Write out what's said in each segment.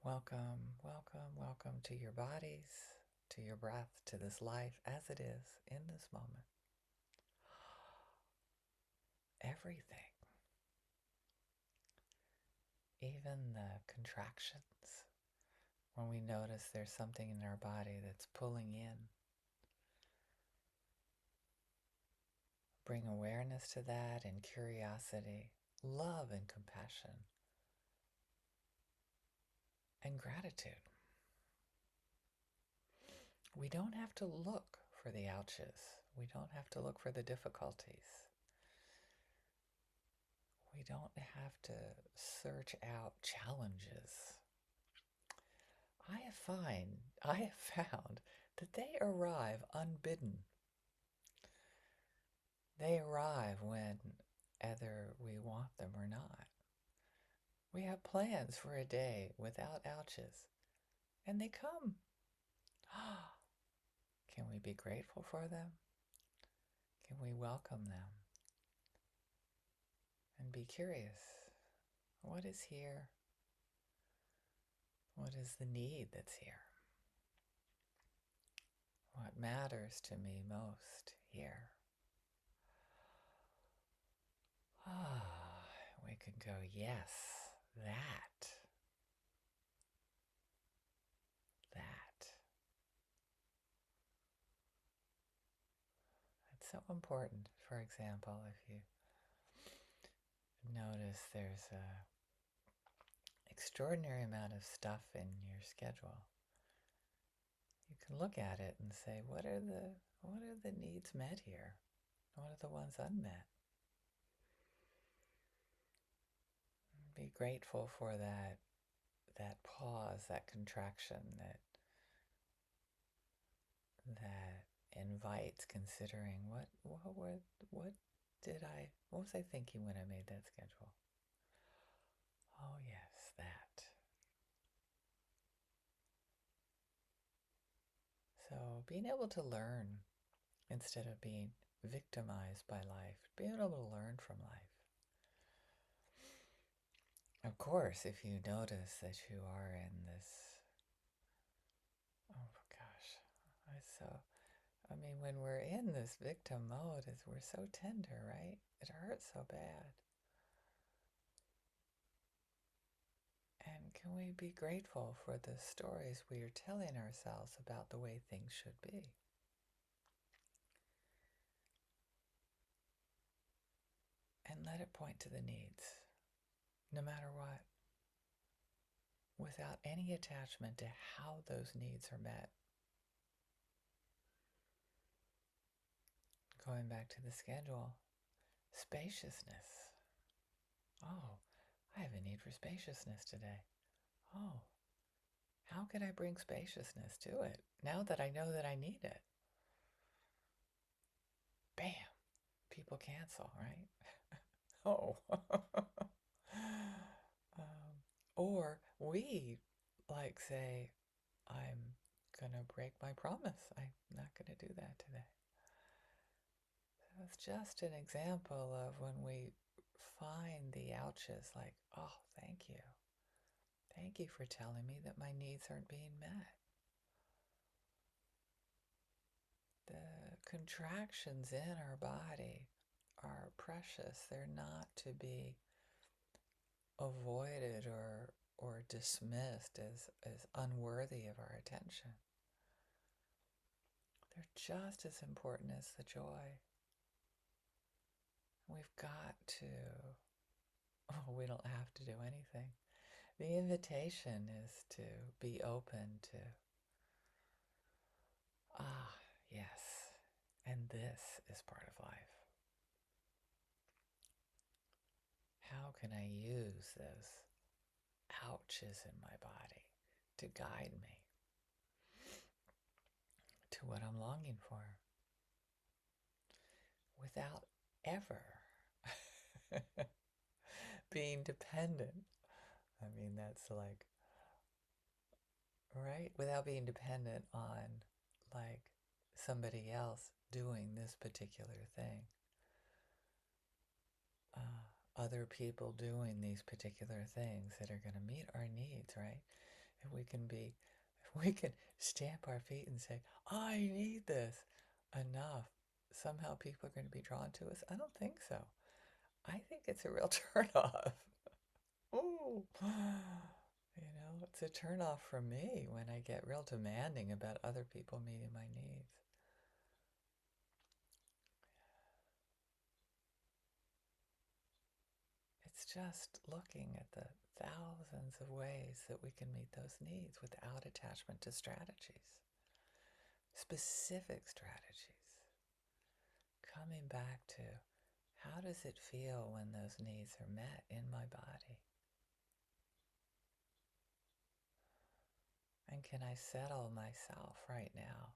Welcome, welcome, welcome to your bodies, to your breath, to this life as it is in this moment. Everything, even the contractions, when we notice there's something in our body that's pulling in, bring awareness to that and curiosity, love and compassion, and gratitude. We don't have to look for the ouches. We don't have to look for the difficulties. We don't have to search out challenges. I have found that they arrive unbidden. They arrive when either we want them or not. We have plans for a day without ouches, and they come. Can we be grateful for them? Can we welcome them? And be curious. What is here? What is the need that's here? What matters to me most here? We can go, yes, that. It's so important. For example, if you notice there's a extraordinary amount of stuff in your schedule, you can look at it and say, what are the needs met here? What are the ones unmet? Be grateful for that pause, that contraction, that invites considering what was I thinking when I made that schedule? Oh yes, that. So being able to learn instead of being victimized by life, being able to learn from life. Of course, if you notice that you are in this, oh gosh, when we're in this victim mode, we're so tender, right? It hurts so bad. And can we be grateful for the stories we are telling ourselves about the way things should be? And let it point to the needs, no matter what, without any attachment to how those needs are met. Going back to the schedule, spaciousness. Oh, I have a need for spaciousness today. Oh, how can I bring spaciousness to it now that I know that I need it? Bam! People cancel, right? Oh. Or we say, I'm gonna break my promise. I'm not gonna do that today. So it's just an example of when we find the ouches, like, oh, thank you. Thank you for telling me that my needs aren't being met. The contractions in our body are precious. They're not to be avoided or dismissed as unworthy of our attention. They're just as important as the joy. We've got to, we don't have to do anything. The invitation is to be open to, yes, and this is part of life. How can I use those ouches in my body to guide me to what I'm longing for without ever being dependent? That's like, right? Without being dependent on somebody else doing this particular thing. Other people doing these particular things that are going to meet our needs, right? if we can stamp our feet and say, I need this enough, somehow people are going to be drawn to us. I don't think so. I think it's a real turnoff. Ooh. It's a turnoff for me when I get real demanding about other people meeting my needs. It's just looking at the thousands of ways that we can meet those needs without attachment to strategies, specific strategies. Coming back to how does it feel when those needs are met in my body? And can I settle myself right now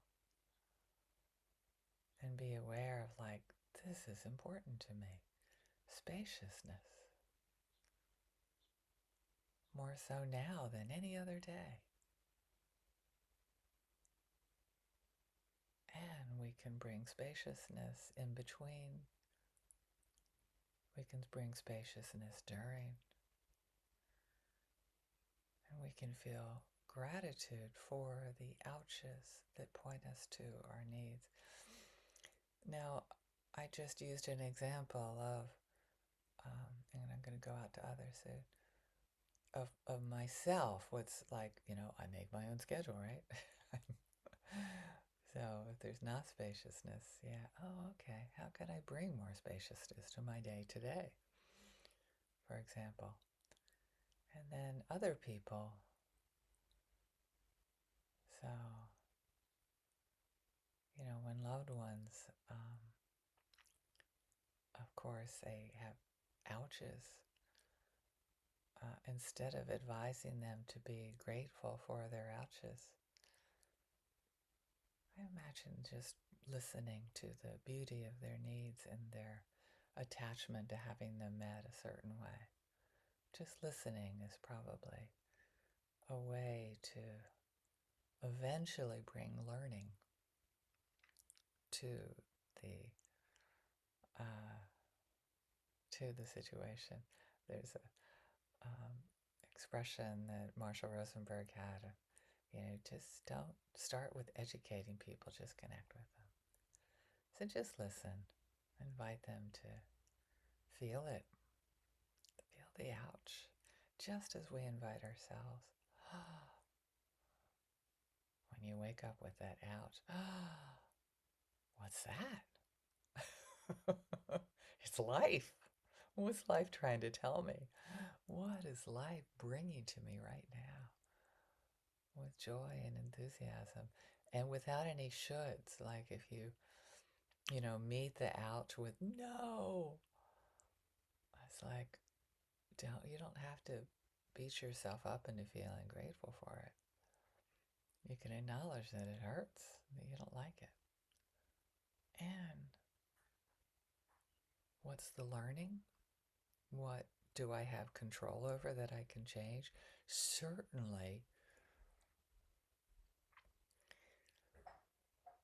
and be aware of, like, this is important to me? Spaciousness. More so now than any other day. And we can bring spaciousness in between. We can bring spaciousness during. And we can feel gratitude for the ouches that point us to our needs. Now, I just used an example of, and I'm going to go out to others soon, of myself. What's like, I make my own schedule, right? So if there's not spaciousness, yeah, oh, okay, how can I bring more spaciousness to my day today, for example? And then other people. So, when loved ones, of course, they have ouches, instead of advising them to be grateful for their ouches, I imagine just listening to the beauty of their needs and their attachment to having them met a certain way. Just listening is probably a way to eventually bring learning to the uh, situation. There's a expression that Marshall Rosenberg had. Just don't start with educating people, just connect with them. So just listen, invite them to feel it, feel the ouch, just as we invite ourselves. When you wake up with that ouch, what's that? It's life. What's life trying to tell me? What is life bringing to me right now? With joy and enthusiasm, and without any shoulds. Like if you meet the ouch with no, it's like, you don't have to beat yourself up into feeling grateful for it. You can acknowledge that it hurts, that you don't like it. And what's the learning? What do I have control over that I can change? Certainly,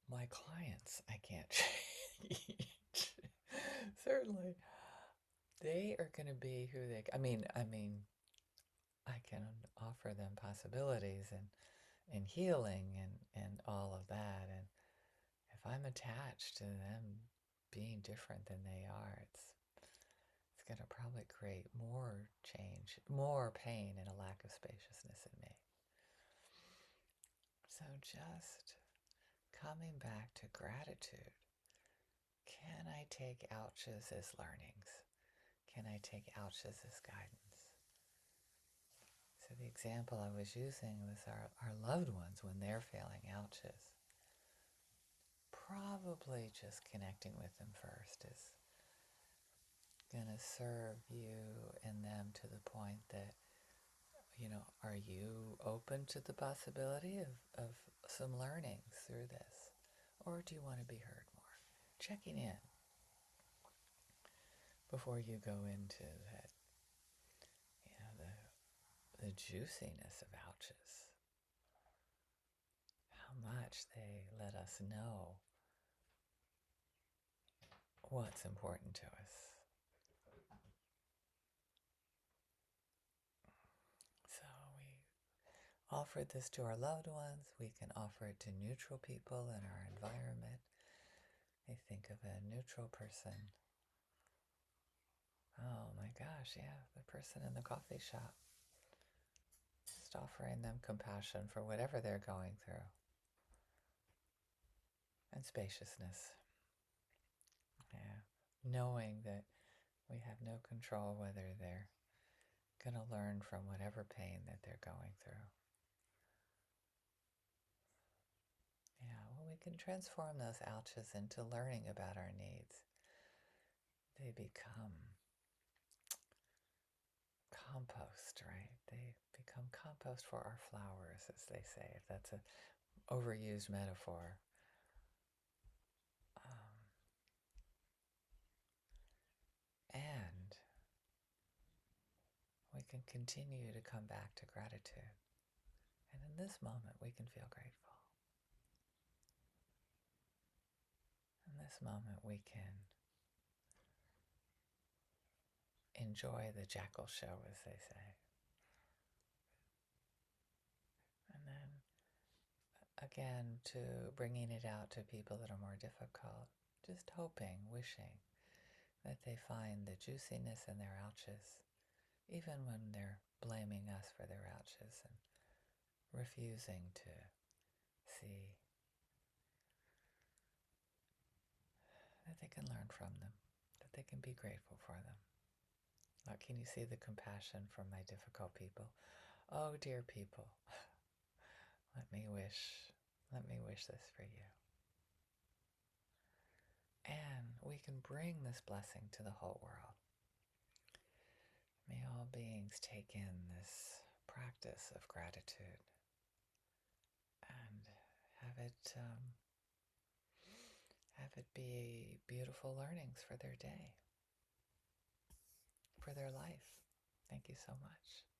my clients, I can't change. Certainly, they are going to be who they. I mean, I can offer them possibilities and healing and all of that. And if I'm attached to them being different than they are, it's going to probably create more change, more pain, and a lack of spaciousness in me. So just coming back to gratitude. Can I take ouches as learnings? Can I take ouches as guidance? So the example I was using was our loved ones when they're feeling ouches. Probably just connecting with them first is going to serve you and them to the point that, are you open to the possibility of some learnings through this? Or do you want to be heard more? Checking in before you go into that, the juiciness of ouches. How much they let us know what's important to us. So offered this to our loved ones. We can offer it to neutral people in our environment. I think of a neutral person. Oh my gosh, yeah, the person in the coffee shop. Just offering them compassion for whatever they're going through. And spaciousness. Yeah. Knowing that we have no control whether they're going to learn from whatever pain that they're going through. Yeah, well, we can transform those ouches into learning about our needs. They become compost, right? They become compost for our flowers, as they say, if that's an overused metaphor. Um, and we can continue to come back to gratitude. And in this moment, we can feel grateful. In this moment, we can enjoy the jackal show, as they say. And then again, to bringing it out to people that are more difficult, just hoping, wishing that they find the juiciness in their ouches, even when they're blaming us for their ouches and refusing to see that they can learn from them, that they can be grateful for them. Can you see the compassion from my difficult people? Oh, dear people, let me wish this for you. And we can bring this blessing to the whole world. May all beings take in this practice of gratitude and have it be beautiful learnings for their day, for their life. Thank you so much.